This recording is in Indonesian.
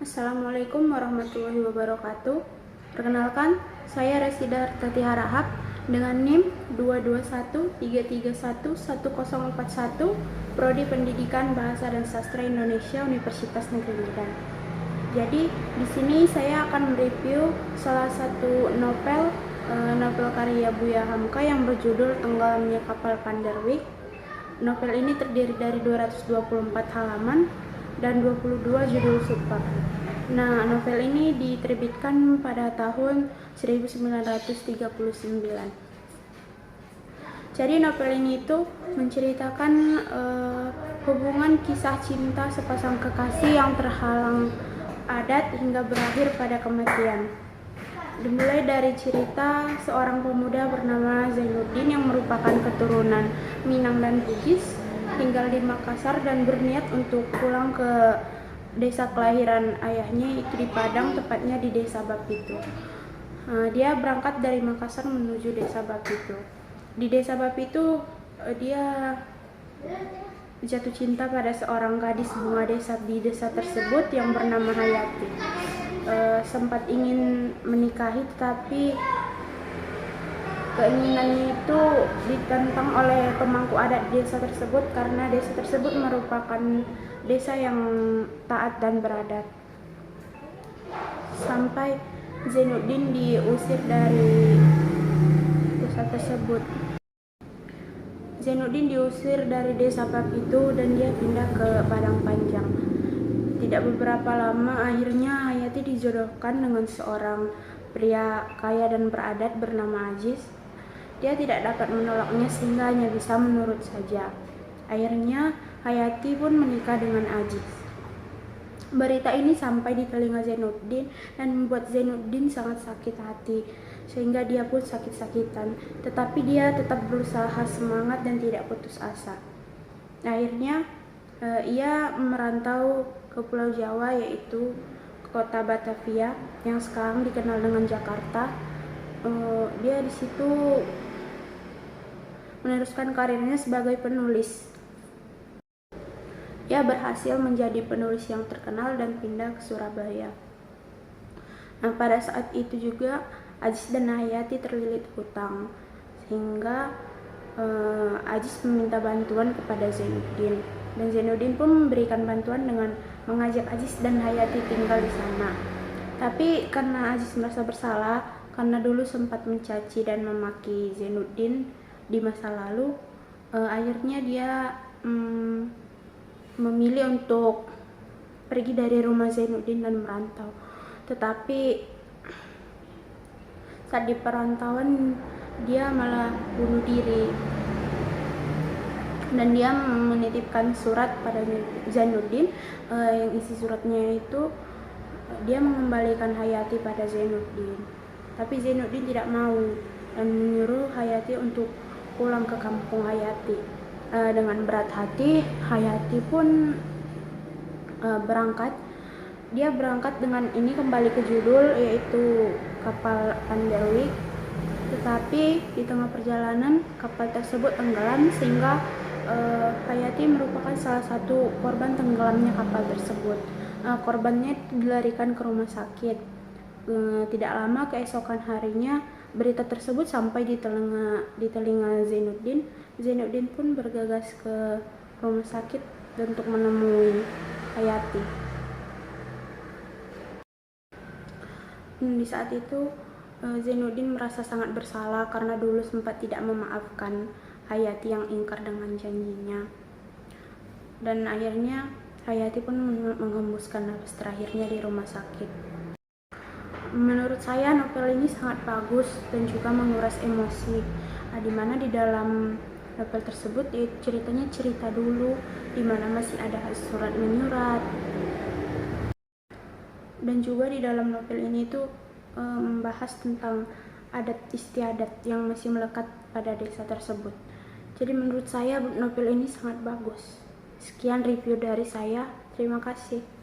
Assalamualaikum warahmatullahi wabarakatuh. Perkenalkan, saya Resida Tati Harahap dengan NIM 22133111041, Prodi Pendidikan Bahasa dan Sastra Indonesia Universitas Negeri Medan. Jadi di sini saya akan mereview salah satu novel karya Buya Hamka yang berjudul Tenggelamnya Kapal Panderwick. Novel ini terdiri dari 224 halaman dan 22 judul subbab. Nah, novel ini diterbitkan pada tahun 1939. Jadi novel ini itu menceritakan hubungan kisah cinta sepasang kekasih yang terhalang adat hingga berakhir pada kematian. Dimulai dari cerita seorang pemuda bernama Zainuddin yang merupakan keturunan Minang dan Bugis, tinggal di Makassar dan berniat untuk pulang ke desa kelahiran ayahnya, itu di Padang, tepatnya di desa Bapitu. Dia berangkat dari Makassar menuju desa Bapitu. Di desa Bapitu dia jatuh cinta pada seorang gadis bunga desa di desa tersebut yang bernama Hayati. Sempat ingin menikahi, tetapi keinginannya itu ditentang oleh pemangku adat desa tersebut karena desa tersebut merupakan desa yang taat dan beradat. Sampai Zainuddin diusir dari desa tersebut. Zainuddin diusir dari desa Bapitu dan dia pindah ke Padang Panjang. Tidak beberapa lama akhirnya Hayati dijodohkan dengan seorang pria kaya dan beradat bernama Aziz. Dia tidak dapat menolaknya sehingga hanya bisa menurut saja. Akhirnya Hayati pun menikah dengan Aziz. Berita ini sampai di telinga Zainuddin dan membuat Zainuddin sangat sakit hati, sehingga dia pun sakit-sakitan. Tetapi dia tetap berusaha semangat dan tidak putus asa. Akhirnya ia merantau ke Pulau Jawa, yaitu kota Batavia yang sekarang dikenal dengan Jakarta. Dia di situ meneruskan karirnya sebagai penulis. Ia berhasil menjadi penulis yang terkenal dan pindah ke Surabaya. Nah, pada saat itu juga Aziz dan Hayati terlilit hutang, sehingga Aziz meminta bantuan kepada Zainuddin, dan Zainuddin pun memberikan bantuan dengan mengajak Aziz dan Hayati tinggal di sana. Tapi karena Aziz merasa bersalah karena dulu sempat mencaci dan memaki Zainuddin di masa lalu, akhirnya dia memilih untuk pergi dari rumah Zainuddin dan merantau. Tetapi saat di perantauan dia malah bunuh diri, dan dia menitipkan surat pada Zainuddin. Yang isi suratnya itu dia mengembalikan Hayati pada Zainuddin, tapi Zainuddin tidak mau dan menyuruh Hayati untuk pulang ke kampung Hayati. Dengan berat hati Hayati pun berangkat. Dia berangkat dengan ini kembali ke judul, yaitu kapal Panderwick. Tetapi di tengah perjalanan kapal tersebut tenggelam, sehingga Hayati merupakan salah satu korban tenggelamnya kapal tersebut. Korbannya dilarikan ke rumah sakit. Tidak lama keesokan harinya berita tersebut sampai di telinga Zainuddin. Zainuddin pun bergegas ke rumah sakit untuk menemui Hayati. Di saat itu Zainuddin merasa sangat bersalah karena dulu sempat tidak memaafkan Hayati yang ingkar dengan janjinya, dan akhirnya Hayati pun menghembuskan nafas terakhirnya di rumah sakit. Menurut saya novel ini sangat bagus dan juga menguras emosi, dimana di dalam novel tersebut ceritanya cerita dulu, dimana masih ada surat menyurat. Dan juga di dalam novel ini tuh membahas tentang adat istiadat yang masih melekat pada desa tersebut. Jadi menurut saya novel ini sangat bagus. Sekian review dari saya. Terima kasih.